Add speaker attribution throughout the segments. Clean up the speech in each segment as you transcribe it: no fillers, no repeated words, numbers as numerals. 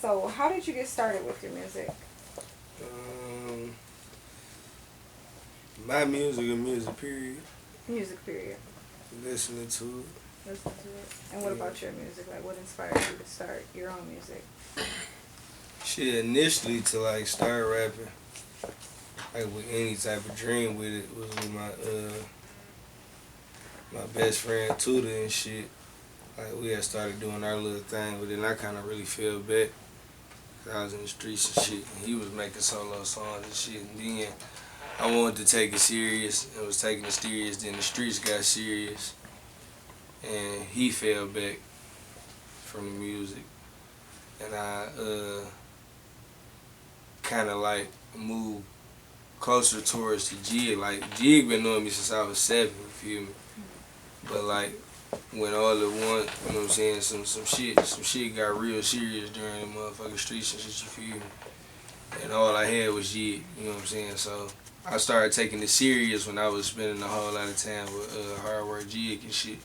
Speaker 1: So, how did you get started with your music?
Speaker 2: Um, my music or music period.
Speaker 1: Music, period.
Speaker 2: Listening to
Speaker 1: Listen to it. And
Speaker 2: it.
Speaker 1: what
Speaker 2: Yeah.
Speaker 1: about your music? Like, what inspired you to start your own music?
Speaker 2: Shit, initially to like start rapping, like with any type of dream with it was with my best friend Tuda and shit. Like we had started doing our little thing, but then I kind of really fell back. 'Cause I was in the streets and shit, and he was making solo songs and shit. And then I wanted to take it serious. I was taking it serious. Then the streets got serious, and he fell back from the music, and I kind of like moved closer towards the jig. Like jig been knowing me since I was 7. You feel me? But like when all at once, you know what I'm saying, some shit got real serious during the motherfucking streets and shit. You feel me? And all I had was jig. You know what I'm saying? So I started taking it serious when I was spending a whole lot of time with hard work jig and shit.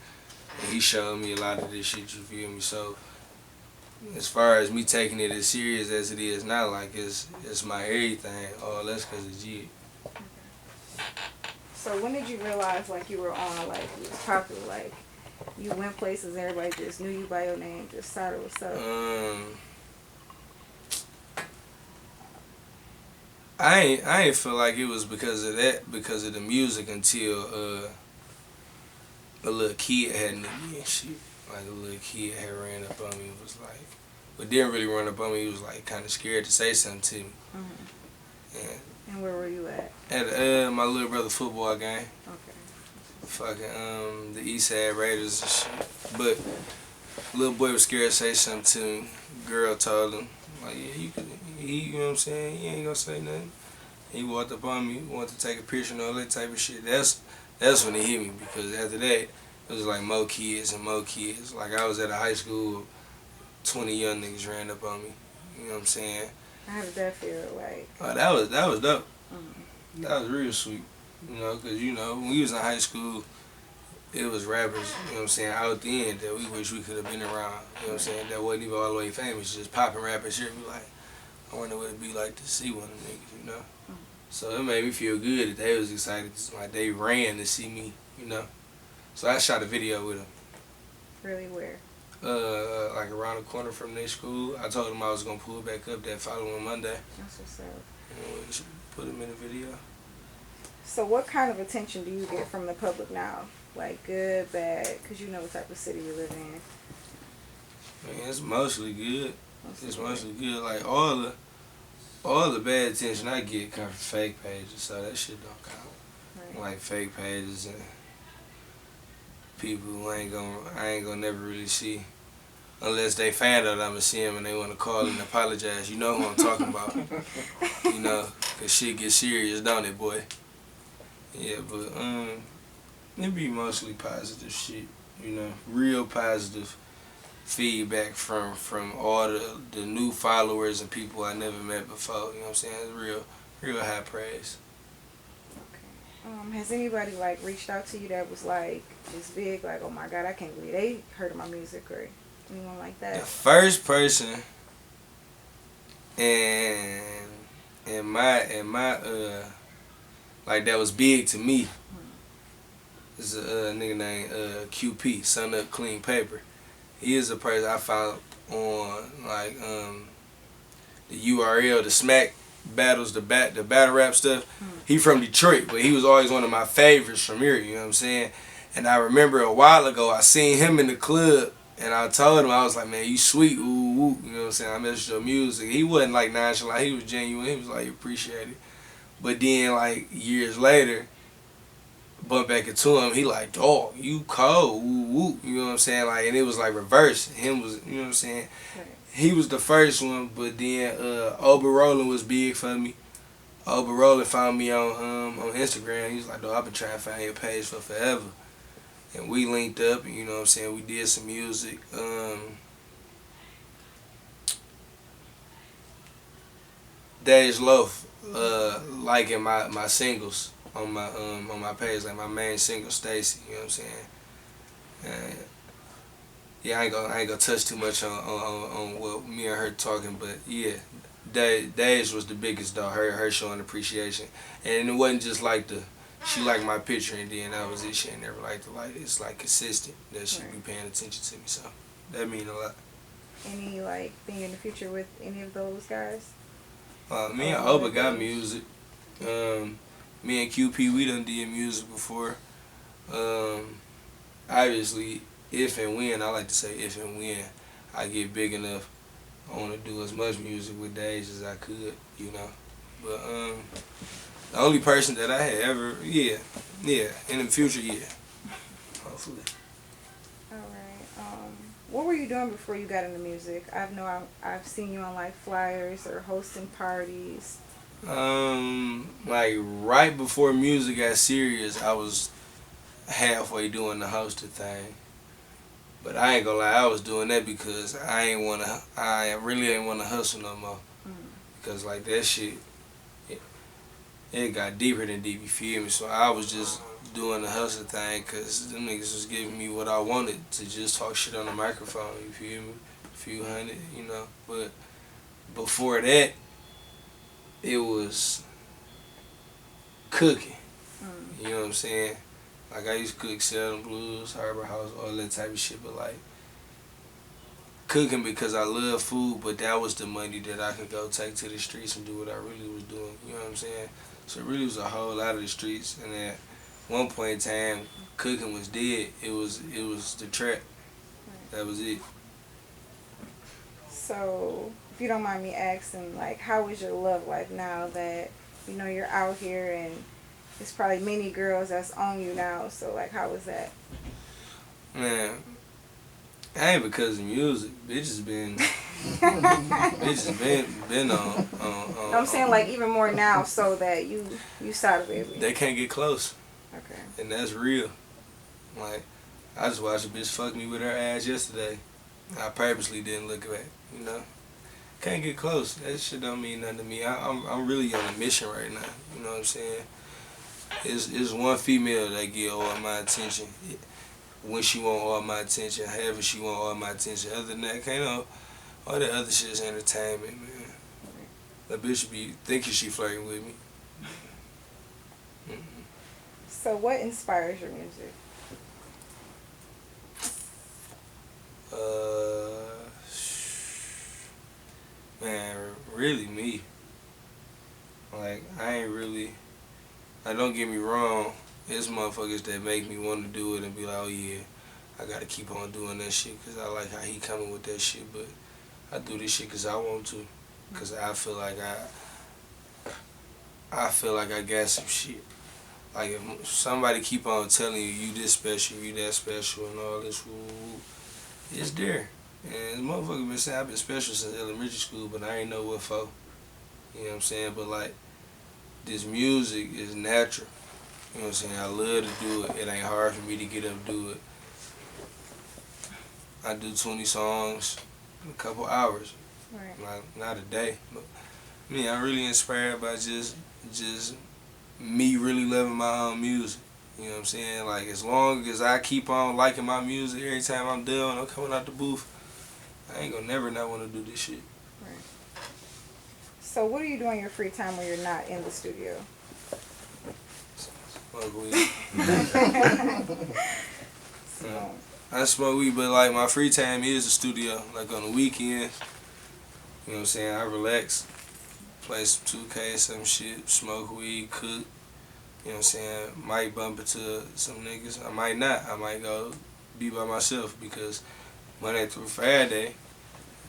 Speaker 2: And he showed me a lot of this shit. You feel me? So as far as me taking it as serious as it is now, like it's my everything. All that's because of jig.
Speaker 1: So, when did you realize, like, you were on, like, you was popular? Like, you went places, everybody just knew you by your name, just Sada, what's up?
Speaker 2: I ain't feel like it was because of that, because of the music until a little kid had nicked me and shit. Like a little kid had ran up on me and was like, but didn't really run up on me. He was like kind of scared to say something to me.
Speaker 1: And where were you at?
Speaker 2: At my little brother football game,
Speaker 1: Okay.
Speaker 2: fucking the East Side Raiders and shit. But little boy was scared to say something to me. Girl told him like, yeah, you can. You know what I'm saying? He ain't gonna say nothing. He walked up on me, wanted to take a picture and all that type of shit. That's when it hit me, because after that, it was like more kids and more kids. Like I was at a high school, 20 young niggas ran up on me. You know what I'm saying?
Speaker 1: How did that feel like?
Speaker 2: Oh, that was dope.
Speaker 1: Mm-hmm.
Speaker 2: That was real sweet. You know, because you know when we was in high school, it was rappers. You know what I'm saying? Out the end that we wish we could have been around. You know what I'm saying? That wasn't even all the way famous. Just popping rappers shit. We like, I wonder what it'd be like to see one of them niggas. You know? So it made me feel good that they was excited. Like they ran to see me, you know. So I shot a video with them.
Speaker 1: Really, where?
Speaker 2: Like around the corner from their school. I told them I was gonna pull back up that following Monday.
Speaker 1: That's what's up.
Speaker 2: And we should put them in the video.
Speaker 1: So, what kind of attention do you get from the public now? Like good, bad? Because you know what type of city you live in.
Speaker 2: Man, it's mostly good. It's mostly good. Like all the bad attention I get come from fake pages, so that shit don't count.
Speaker 1: Right.
Speaker 2: Like fake pages and people who I ain't gonna never really see. Unless they find out I'ma see them and they wanna call and apologize. You know who I'm talking about. You know, cause shit gets serious, don't it, boy? Yeah, but it be mostly positive shit. You know, real positive feedback from all the new followers and people I never met before. You know what I'm saying? It's real high praise.
Speaker 1: Okay. Has anybody like reached out to you that was like this big, like, oh my god, I can't believe they heard of my music, or anyone like that?
Speaker 2: The first person and my like that was big to me is a nigga named QP, Sun Up Clean Paper. He is a person I found on like the URL, the smack battles, the battle rap stuff. He from Detroit, but he was always one of my favorites from here, you know what I'm saying? And I remember a while ago I seen him in the club and I told him, I was like, man, you sweet, ooh, ooh, you know what I'm saying? I messed your music. He wasn't like nonchalant, he was genuine, he was like, appreciate it. But then like years later, bump back into him, he like, dog, you cold, woo woo, you know what I'm saying? Like, and it was like reverse. Him was, you know what I'm saying?
Speaker 1: Right.
Speaker 2: He was the first one, but then Ober Rollin was big for me. Ober Rollin found me on Instagram. He was like, dog, I've been trying to find your page for forever. And we linked up, and you know what I'm saying, we did some music. Dej Loaf, liking my singles on my page, like my main single, Stacy, you know what I'm saying? And yeah, I ain't gonna touch too much on what me and her talking, but yeah, Days was the biggest though. Her showing appreciation, and it wasn't just like the she liked my picture and then that was it. She ain't never liked the light. It's like consistent that she be
Speaker 1: Right.
Speaker 2: paying attention to me, so that mean a lot.
Speaker 1: Any like thing in the future with any of those guys?
Speaker 2: Me and
Speaker 1: Or one
Speaker 2: Oba
Speaker 1: of
Speaker 2: got
Speaker 1: those?
Speaker 2: music. Me and QP we done did music before. Um, Obviously, if and when I like to say if and when I get big enough, I want to do as much music with Days as I could, you know. But the only person that I had ever, yeah, in the future, yeah, hopefully.
Speaker 1: All right. What were you doing before you got into music? I've seen you on like flyers or hosting parties.
Speaker 2: Like right before music got serious, I was halfway doing the hosted thing. But I ain't gonna lie, I was doing that because I really ain't wanna hustle no more.
Speaker 1: Mm.
Speaker 2: Because like that shit, it, it got deeper than deep, you feel me? So I was just doing the hustle thing because them niggas was giving me what I wanted to just talk shit on the microphone, you feel me? A few hundred, you know. But before that, it was cooking,
Speaker 1: Mm.
Speaker 2: you know what I'm saying? Like I used to cook Southern Blues, Harbor House, all that type of shit, but like cooking because I love food, but that was the money that I could go take to the streets and do what I really was doing. You know what I'm saying? So it really was a whole lot of the streets, and at one point in time, cooking was dead. It was the trap.
Speaker 1: Right.
Speaker 2: That was it.
Speaker 1: So, if you don't mind me asking, like, how is your love life now that you know you're out here and it's probably many girls that's on you now? So, like, how is that?
Speaker 2: Man, I ain't because of music. Bitches been
Speaker 1: I'm saying like
Speaker 2: on.
Speaker 1: even more now, so that you Sada baby.
Speaker 2: They can't get close,
Speaker 1: Okay.
Speaker 2: and that's real. Like I just watched a bitch fuck me with her ass yesterday. I purposely didn't look back. You know, can't get close. That shit don't mean nothing to me. I'm really on a mission right now. You know what I'm saying? It's one female that get all my attention. When she want all my attention, however she want all my attention. Other than that, can't know. All that other shit is entertainment, man. That bitch be thinking she flirting with me. Mm-mm.
Speaker 1: So, what inspires your music?
Speaker 2: Uh, Man, really me. Like I ain't really. Like don't get me wrong. It's motherfuckers that make me want to do it and be like, oh yeah, I gotta keep on doing that shit because I like how he coming with that shit. But I do this shit because I want to, because I feel like I got some shit. Like if somebody keep on telling you this special, you that special, and all this, woo, woo, it's there. And motherfucker been saying I've been special since elementary school, but I ain't know what for. You know what I'm saying? But like this music is natural. You know what I'm saying? I love to do it. It ain't hard for me to get up and do it. I do 20 songs in a couple hours.
Speaker 1: Right.
Speaker 2: Not a day. But me, I'm really inspired by just me really loving my own music. You know what I'm saying? Like as long as I keep on liking my music every time I'm done, I'm coming out the booth, I ain't gonna never not want to do this shit.
Speaker 1: Right. So, what do you do in your free time when you're not in the studio?
Speaker 2: Smoke weed.
Speaker 1: So,
Speaker 2: I smoke weed, but like my free time is the studio. Like on the weekends, you know what I'm saying? I relax, play some 2K, some shit, smoke weed, cook. You know what I'm saying? Might bump into some niggas. I might not. I might go be by myself because Monday through Friday,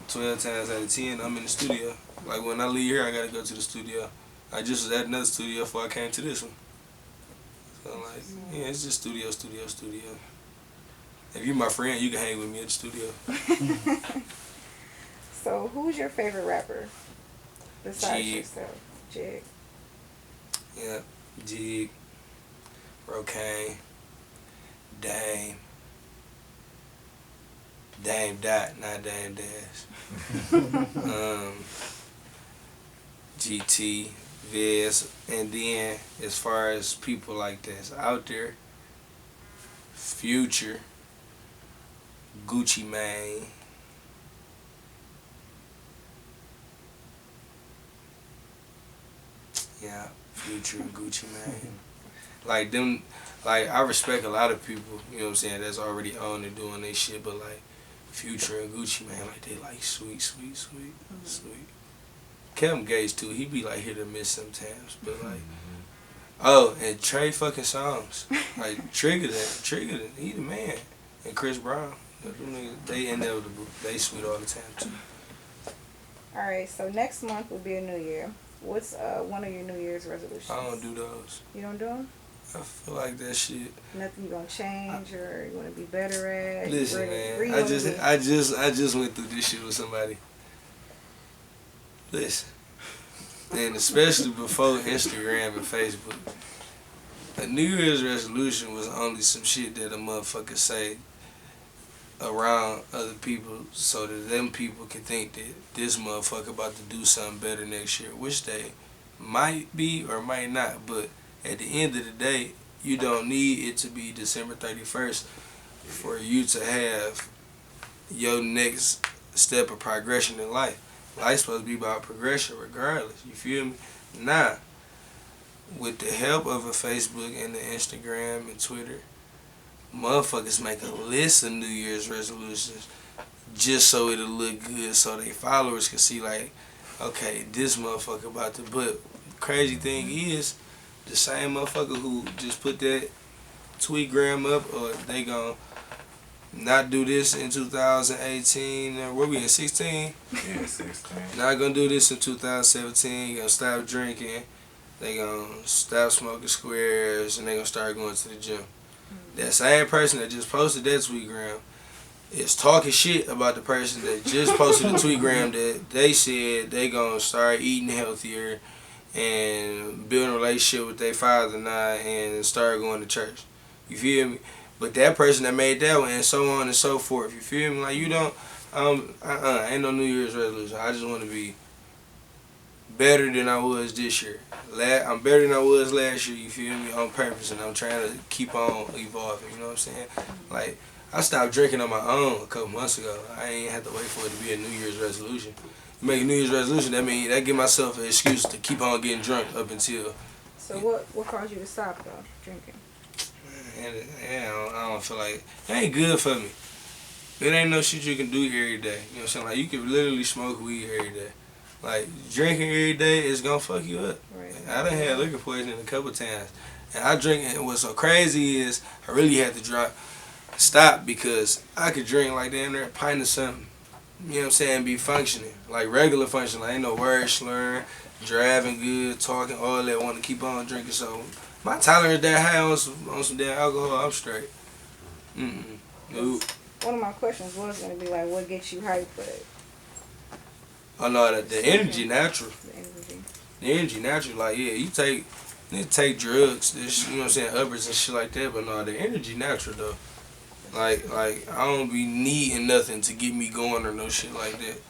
Speaker 2: 12 times out of 10, I'm in the studio. Like when I leave here, I gotta go to the studio. I just was at another studio before I came to this one. So like, yeah, it's just studio, studio, studio. If you my friend, you can hang with me at the studio.
Speaker 1: so who's your favorite rapper besides
Speaker 2: Jig.
Speaker 1: yourself? Jig.
Speaker 2: Yeah, Jig, Rocane, Dame, Dame Dot, not Dame Dash. GT, Viz, and then as far as people like that's out there, Future, Gucci Mane. Yeah, Future and Gucci Mane. Like them, like I respect a lot of people, you know what I'm saying, that's already on and doing their shit, but like Future and Gucci Mane, like they like sweet, sweet, sweet, sweet. Kevin Gates too, he be like hit or miss sometimes, but like, oh, and Trey fucking songs, like Trigger that, he the man, and Chris Brown, them niggas, they inevitable, they sweet all the time too.
Speaker 1: All right, so next month will be a new year. What's one of your New Year's resolutions?
Speaker 2: I don't do those.
Speaker 1: You don't do them?
Speaker 2: I feel like that shit.
Speaker 1: Nothing you gonna change or you wanna be better at?
Speaker 2: Listen, man, I just went through this shit with somebody. Listen, and especially before Instagram and Facebook, a New Year's resolution was only some shit that a motherfucker say around other people so that them people can think that this motherfucker about to do something better next year, which they might be or might not, but at the end of the day, you don't need it to be December 31st for you to have your next step of progression in life. Life's supposed to be about progression regardless, you feel me? Nah, with the help of a Facebook and the Instagram and Twitter, motherfuckers make a list of New Year's resolutions just so it'll look good so they followers can see like, okay, this motherfucker about to, but crazy thing is, the same motherfucker who just put that tweetgram up, or they gon' not do this in 2018, or what we in 16?
Speaker 3: Yeah, 16.
Speaker 2: Not gonna do this in 2017, gonna stop drinking, they gonna stop smoking squares, and they gonna start going to the gym. That same person that just posted that tweetgram is talking shit about the person that just posted the tweetgram that they said they gonna start eating healthier and building a relationship with their father now and start going to church. You feel me? But that person that made that one and so on and so forth. You feel me? Like you don't, ain't no New Year's resolution. I just want to be better than I was this year. I'm better than I was last year, you feel me, on purpose, and I'm trying to keep on evolving, you know what I'm saying? Like, I stopped drinking on my own a couple months ago. I ain't had to wait for it to be a New Year's resolution. You make a New Year's resolution, that means that give myself an excuse to keep on getting drunk up until...
Speaker 1: So what caused you to stop, though, drinking?
Speaker 2: I don't feel like... It ain't good for me. It ain't no shit you can do every day. You know what I'm saying? Like, you can literally smoke weed every day. Like, drinking every day is gonna fuck you up.
Speaker 1: Right.
Speaker 2: I done had liquor poisoning a couple times. And I drink, and what's so crazy is I really had to stop because I could drink like damn near a pint of something. You know what I'm saying? Be functioning. Like regular functioning. Like ain't no word slurring, driving good, talking, all that, want to keep on drinking. So my tolerance that high on some damn alcohol, I'm straight. Nope.
Speaker 1: One of my questions was gonna be like, what gets you hyped, but
Speaker 2: Oh no, the energy natural.
Speaker 1: the energy.
Speaker 2: The energy natural. Like yeah, you take drugs, this, you know what I'm saying, uppers and shit like that. But no, the energy natural though. Like I don't be needing nothing to get me going or no shit like that.